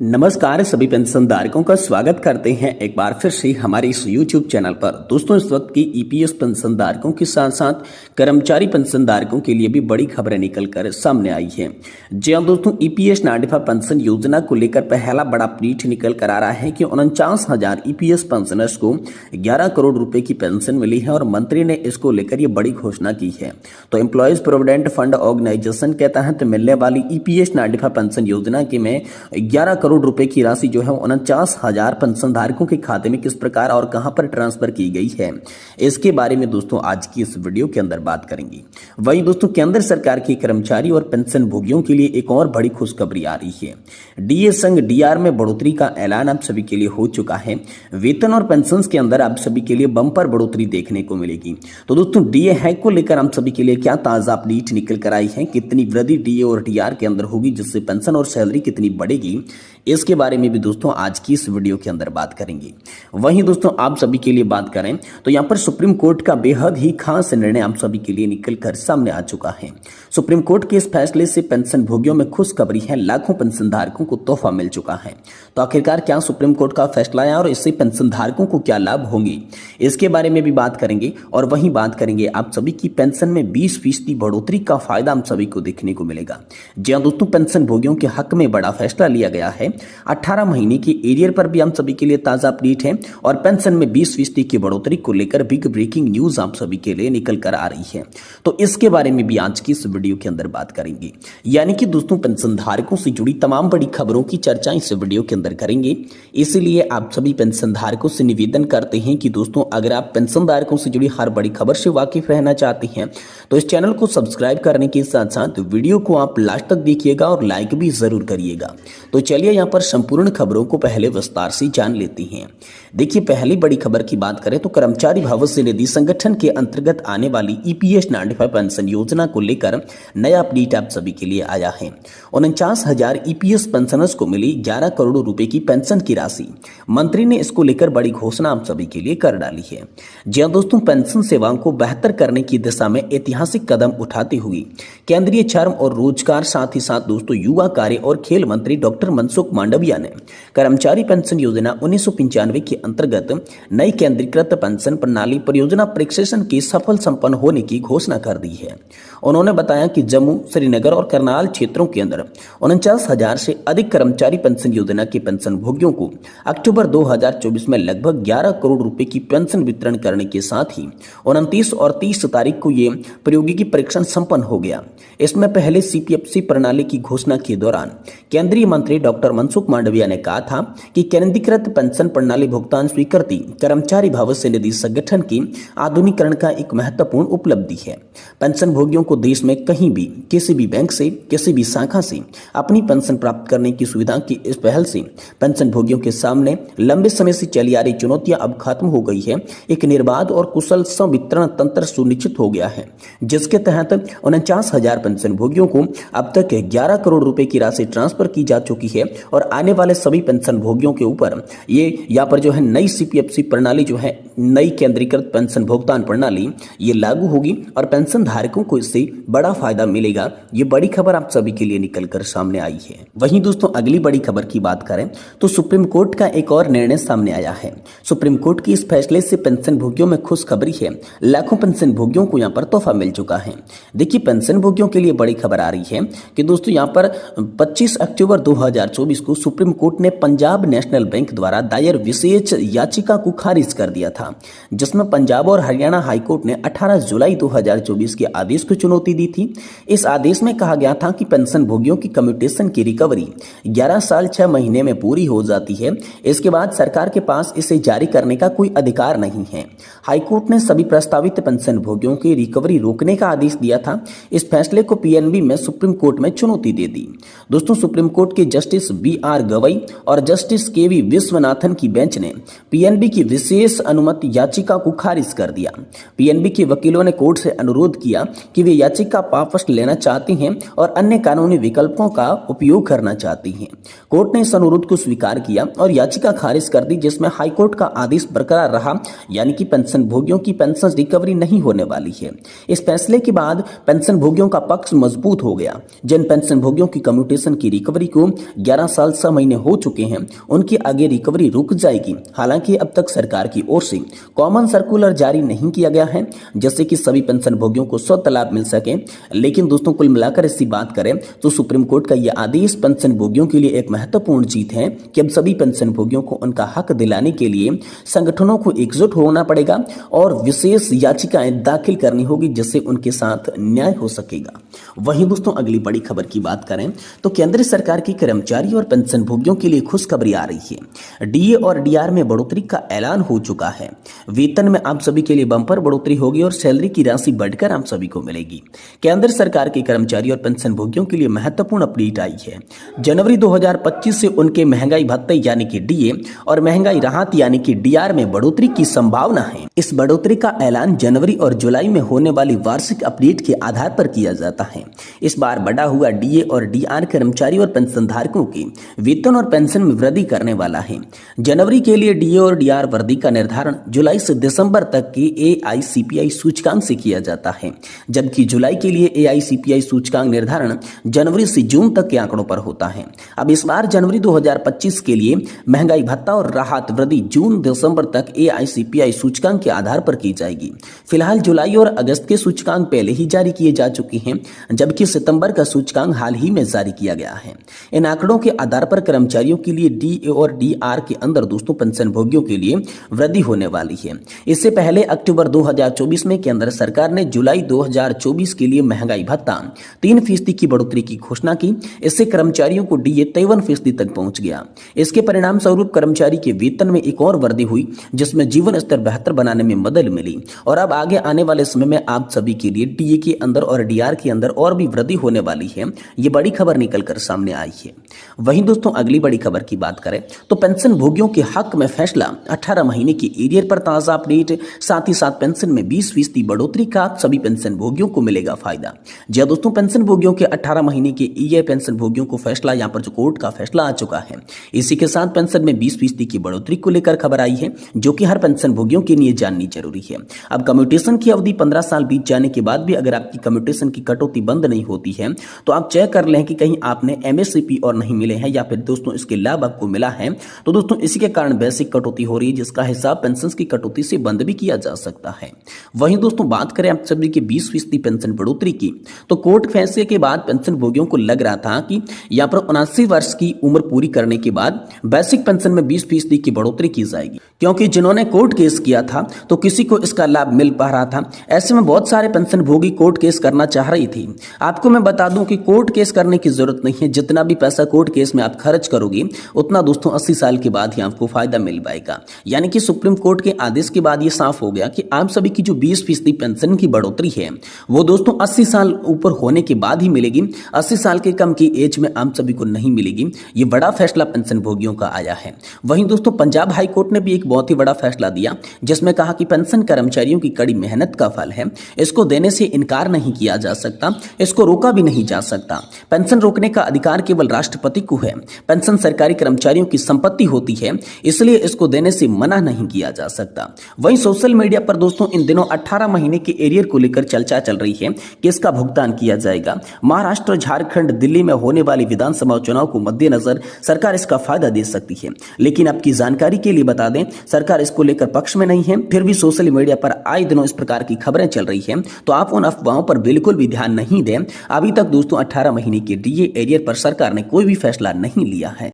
नमस्कार सभी पेंशनधारकों का स्वागत करते हैं एक बार फिर से हमारे इस YouTube चैनल पर। दोस्तों इस वक्त की ईपीएस पेंशनधारकों के साथ साथ कर्मचारी पेंशनधारकों के लिए भी बड़ी खबरें निकलकर सामने आई हैं। जी हाँ दोस्तों, ईपीएस 95 पेंशन योजना को लेकर पहला बड़ा अपडेट निकल कर आ रहा है कि 49,000 ईपीएस पेंशनर्स को 11 करोड़ रुपए की पेंशन मिली है और मंत्री ने इसको लेकर ये बड़ी घोषणा की है। तो एम्प्लॉयज प्रोविडेंट फंड ऑर्गेनाइजेशन के तहत मिलने वाली ईपीएस 95 पेंशन योजना के में 11 करोड़ रुपए की राशि जो है 49,000 पेंशन धारकों के खाते में किस प्रकार और कहां पर ट्रांसफर की गई है, इसके बारे में दोस्तों आज की इस वीडियो के अंदर बात करेंगे। वहीं दोस्तों केंद्र सरकार के कर्मचारी और पेंशन भोगियों के लिए एक और बड़ी खुशखबरी आ रही है। डीए संघ डीआर में बढ़ोतरी का ऐलान आप सभी के लिए हो चुका है। वेतन और पेंशन के अंदर आप सभी के लिए बम्पर बढ़ोतरी देखने को मिलेगी। तो दोस्तों डीए हैक को लेकर हम सभी के लिए क्या ताजा अपडेट निकल कर आई है, कितनी वृद्धि डीए और डीआर के अंदर होगी, जिससे पेंशन और सैलरी कितनी बढ़ेगी, इसके बारे में भी दोस्तों आज की इस वीडियो के अंदर बात करेंगे। वहीं दोस्तों आप सभी के लिए बात करें तो यहां पर सुप्रीम कोर्ट का बेहद ही खास निर्णय आप सभी के लिए निकलकर सामने आ चुका है। सुप्रीम कोर्ट के इस फैसले से पेंशन भोगियों में खुशखबरी है, लाखों पेंशन धारकों को तोहफा मिल चुका है। तो आखिरकार क्या सुप्रीम कोर्ट का फैसला है और इससे पेंशन धारकों को क्या लाभ होंगे, इसके बारे में भी बात करेंगे। और वहीं बात करेंगे आप सभी की पेंशन में 20% बढ़ोतरी का फायदा हम सभी को देखने को मिलेगा। जी हाँ दोस्तों, पेंशन भोगियों के हक में बड़ा फैसला लिया गया है। 18 महीने के एरियर पर भी हम सभी के लिए ताजा अपडेट है और पेंशन में 20% की बढ़ोतरी को लेकर बिग ब्रेकिंग न्यूज आप सभी के लिए निकल कर आ रही है। तो इसके बारे में भी आज की इस वीडियो के अंदर बात करेंगे। यानी कि दोस्तों पेंशन धारकों से जुड़ी तमाम बड़ी खबरों की चर्चा इस वीडियो के अंदर करेंगे। इसलिए आप सभी पेंशन धारकों से निवेदन करते हैं कि दोस्तों अगर आप पेंशन धारकों से जुड़ी हर बड़ी खबर से वाकिफ रहना चाहते हैं तो इस चैनल को सब्सक्राइब करने के साथ साथ वीडियो को आप लास्ट तक देखिएगा और लाइक भी जरूर करिएगा। तो चलिए यहाँ पर संपूर्ण खबरों को पहले विस्तार से जान लेते हैं। देखिए पहली बड़ी खबर की बात करें तो कर्मचारी भविष्य निधि संगठन के अंतर्गत आने वाली ईपीएस 95 पेंशन योजना को लेकर नया अपडेट आप सभी के लिए आया है। 49,000 ईपीएस पेंशनर्स को मिली 11 करोड़ रुपए की पेंशन की राशि। मंत्री ने इसको लेकर बड़ी घोषणा आप सभी के लिए कर डाली है। जी हाँ दोस्तों, पेंशन सेवाओं को बेहतर करने की दिशा में ऐतिहासिक कदम उठाते हुए केंद्रीय श्रम और रोजगार साथ ही साथ दोस्तों युवा कार्य और खेल मंत्री डॉक्टर मनसुख मांडविया ने कर्मचारी पेंशन योजना 1995 के अंतर्गत नई केंद्रीकृत पेंशन प्रणाली परियोजना प्रशिक्षण की सफल संपन्न होने की घोषणा कर दी है। उन्होंने बताया कि जम्मू, श्रीनगर और करनाल क्षेत्रों के अंदर 49,000 से अधिक कर्मचारी पेंशन योजना के पेंशन भोगियों को अक्टूबर 2024 में लगभग 11 करोड़ रुपए की पेंशन वितरण करने के साथ ही 29 और 30 तारीख को ये प्रायोगिकी परीक्षण संपन्न हो गया। इसमें पहले सीपीएफसी प्रणाली की घोषणा के दौरान केंद्रीय मंत्री डॉक्टर मनसुख मांडविया ने कहा था कि केंद्रीकृत पेंशन प्रणाली भुगतान स्वीकृति कर्मचारी भविष्य निधि संगठन की आधुनिकीकरण का एक महत्वपूर्ण उपलब्धि है। पेंशन भोगियों को देश में कहीं भी किसी भी बैंक से किसी भी शाखा से अपनी पेंशन प्राप्त करने की सुविधा की इस पहल से पेंशन भोगियों के सामने लंबे समय से चली आ रही चुनौतियां अब खत्म हो गई है। एक निर्बाध और कुशल संवितरण तंत्र सुनिश्चित हो गया है, जिसके तहत 49,000 पेंशन भोगियों को अब तक 11 करोड़ रुपए की राशि ट्रांसफर की जा चुकी है और आने वाले सभी पेंशन भोगियों के ऊपर ये यहाँ पर जो है नई सीपीएफसी प्रणाली जो है नई केंद्रीकृत पेंशन भुगतान प्रणाली ये लागू होगी और पेंशन धारकों को इससे बड़ा फायदा मिलेगा। ये बड़ी खबर आप सभी के लिए निकलकर सामने आई है। वहीं दोस्तों अगली बड़ी खबर की बात करें तो सुप्रीम कोर्ट का एक और निर्णय सामने आया है। सुप्रीम कोर्ट की इस फैसले से पेंशन भोगियों में खुशखबरी है, लाखों पेंशन भोगियों को यहाँ पर तोहफा मिल चुका है। देखिए पेंशन भोगियों के लिए बड़ी खबर आ रही है कि दोस्तों यहाँ पर 25 अक्टूबर 2024 को सुप्रीम कोर्ट ने पंजाब नेशनल बैंक द्वारा दायर विशेष याचिका को खारिज कर दिया था, जिसमें पंजाब और हरियाणा हाईकोर्ट ने 18 जुलाई 2024 के आदेश को चुनौती दी थी। इस आदेश में कहा गया था कि पेंशन भोगियों की कम्यूटेशन की रिकवरी 11 साल 6 महीने में पूरी हो जाती है। इसके बाद सरकार के पास इसे जारी करने का कोई अधिकार नहीं है। हाईकोर्ट ने सभी प्रस्तावित पेंशन भोगियों की रिकवरी रोकने का आदेश दिया था। इस फैसले को पीएनबी में सुप्रीम कोर्ट में चुनौती दे दी। दोस्तों सुप्रीम कोर्ट के जस्टिस BR गवई और जस्टिस KV विश्वनाथन की बेंच ने पीएनबी की विशेष अनुमति याचिका को खारिज कर दिया। पीएनबी के वकीलों ने कोर्ट से अनुरोध किया कि वे याचिका वापस लेना चाहते हैं और अन्य कानूनी विकल्पों का उपयोग करना चाहती हैं। कोर्ट ने इस अनुरोध को स्वीकार किया और याचिका खारिज कर दी, जिसमें हाईकोर्ट का आदेश बरकरार रहा, यानी कि पेंशन भोगियों की पेंशन रिकवरी नहीं होने वाली है। इस फैसले के बाद पेंशन भोगियों का पक्ष मजबूत हो गया। जिन पेंशन भोगियों की कम्यूटेशन की रिकवरी को 11 साल 6 महीने हो चुके हैं उनकी आगे रिकवरी रुक जाएगी। हालांकि अब तक सरकार की ओर से कॉमन सर्कुलर जारी नहीं किया गया है जिससे कि सभी पेंशन भोगियों को स्वतः लाभ मिल सके। लेकिन दोस्तों कुल मिलाकर इसकी बात करें तो सुप्रीम कोर्ट का यह आदेश पेंशन भोगियों के लिए एक महत्वपूर्ण जीत है कि अब सभी पेंशन भोगियों को उनका हक दिलाने के लिए संगठनों को एकजुट होना पड़ेगा और विशेष याचिकाएं दाखिल करनी होगी जिससे उनके साथ न्याय हो सकेगा। वहीं दोस्तों अगली बड़ी खबर की बात करें तो केंद्र सरकार की कर्मचारी और पेंशन भोगियों के लिए खुशखबरी आ रही है। डीए और डीआर में बढ़ोतरी का ऐलान हो चुका है। वेतन में आप सभी के लिए बम्पर बढ़ोतरी होगी और सैलरी की राशि बढ़कर आप सभी को मिलेगी। केंद्र सरकार के कर्मचारी और पेंशन भोगियों के लिए महत्वपूर्ण अपडेट आई है। जनवरी 2025 से उनके महंगाई भत्ते यानी कि डीए और महंगाई राहत यानी कि डीआर में बढ़ोतरी की संभावना है। इस बढ़ोतरी का ऐलान जनवरी और जुलाई में होने वाली वार्षिक अपडेट के आधार पर किया जाता है। इस बार बढ़ा हुआ डीए और डीआर कर्मचारी और पेंशनधारकों के वेतन और पेंशन में वृद्धि करने वाला है। जनवरी के लिए डीए और डीआर वृद्धि का निर्धारण जुलाई से दिसंबर तक के एआईसीपीआई सूचकांक से किया जाता है, जबकि जुलाई के लिए एआईसीपीआई सूचकांक निर्धारण जनवरी से जून तक के आंकड़ों पर होता है। अब इस बार जनवरी 2025 के लिए महंगाई भत्ता और राहत वृद्धि जून दिसंबर तक एआईसीपीआई सूचकांक के आधार पर की जाएगी। फिलहाल जुलाई और अगस्त के सूचकांक पहले ही जारी किए जा चुके हैं, जबकि सितंबर का सूचकांक हाल ही में जारी किया गया है। इन आंकड़ों के आधार पर कर्मचारियों के लिए डीए और डीआर के अंदर दोस्तों पेंशन भोगियों के लिए वृद्धि होने वाली है। इससे पहले अक्टूबर 2024 में केंद्र सरकार ने जुलाई 2024 के लिए महंगाई भत्ता 3% की बढ़ोतरी की घोषणा की। इससे कर्मचारियों को डीए 53% तक पहुंच गया। इसके परिणाम स्वरूप कर्मचारी के वेतन में एक और वृद्धि हुई जिसमें जीवन स्तर बेहतर बनाने में मदद मिली और अब आगे आने वाले समय में आप सभी के लिए डीए के अंदर और डीआर के अंदर और भी वृद्धि होने वाली है। ये बड़ी खबर निकलकर सामने आई है। वहीं दोस्तों अगली बड़ी खबर की बात करें तो पेंशन भोगियों के हक में फैसला 18 महीने की एरियर पर ताजा अपडेट, साथ ही साथ पेंशन में 20% बढ़ोतरी का सभी पेंशन भोगियों को मिलेगा फायदा। जी दोस्तों पेंशन भोगियों के 18 महीने के ईए पेंशन भोगियों को फैसला यहाँ पर जो कोर्ट का फैसला आ चुका है। इसी के साथ पेंशन में 20% की बढ़ोतरी को लेकर खबर आई है जो कि हर पेंशन भोगियों के लिए जाननी जरूरी है। अब कम्यूटेशन की अवधि 15 साल बीत जाने के बाद भी अगर आपकी कम्यूटेशन की कटौती बंद नहीं होती है तो आप चेक कर लें कि कहीं आपने एमएससीपी और नहीं मिले हैं या फिर दोस्तों इसके लाभ आपको मिला है तो दोस्तों इसी के कारण बेसिक कटौती हो रही है जिसका हिसाब पेंशन की कटौती से बंद भी किया जा सकता है। वहीं दोस्तों बात करें आप सभी के 20% पेंशन बढ़ोतरी की तो कोर्ट फैसले के बाद पेंशन भोगियों को लग रहा था कि यहाँ पर 79 वर्ष की उम्र पूरी करने के बाद बेसिक पेंशन में 20% की बढ़ोतरी की जाएगी, क्योंकि जिन्होंने कोर्ट केस किया था तो किसी को इसका लाभ मिल पा रहा था। ऐसे में बहुत सारे पेंशन भोगी कोर्ट केस करना चाह रही थी। आपको मैं बता दूं कि कोर्ट केस करने की जरूरत नहीं है। जितना भी पैसा कोर्ट केस में आप खर्च करोगे उतना दोस्तों 80 साल के बाद ही आपको फायदा मिल पाएगा। यानी कि सुप्रीम कोर्ट के आदेश के बाद ये साफ हो गया कि आप सभी की जो 20% पेंशन की बढ़ोतरी है वो दोस्तों 80 साल ऊपर होने के बाद ही मिलेगी। 80 साल के कम की एज में आप सभी को नहीं मिलेगी। ये बड़ा फैसला पेंशन भोगियों का आया है। वहीं दोस्तों पंजाब हाई कोर्ट ने भी एक बहुत ही बड़ा फैसला दिया जिसमें कहा कि पेंशन कर्मचारियों की कड़ी मेहनत का फल है, इसको देने से इनकार नहीं किया जा सकता, इसको रोका भी नहीं जा सकता। पेंशन रोकने का अधिकार केवल राष्ट्रपति को है। पेंशन सरकारी कर्मचारियों की संपत्ति होती है, इसलिए इसको देने से मना नहीं किया जा सकता। वहीं सोशल मीडिया पर दोस्तों इन दिनों 18 महीने के एरियर को लेकर चर्चा चल रही है कि इसका भुगतान किया जाएगा। महाराष्ट्र, झारखंड, दिल्ली में होने वाली विधानसभा चुनाव को मद्देनजर सरकार इसका फायदा दे सकती है। लेकिन आपकी जानकारी के लिए बता दें सरकार इसको लेकर पक्ष में नहीं है। फिर भी सोशल मीडिया पर आए दिनों इस प्रकार की खबरें चल रही हैं तो आप उन अफवाहों पर बिल्कुल भी ध्यान नहीं दें। अभी तक दोस्तों 18 महीने के डीए एरियर पर सरकार ने कोई भी फैसला नहीं लिया है।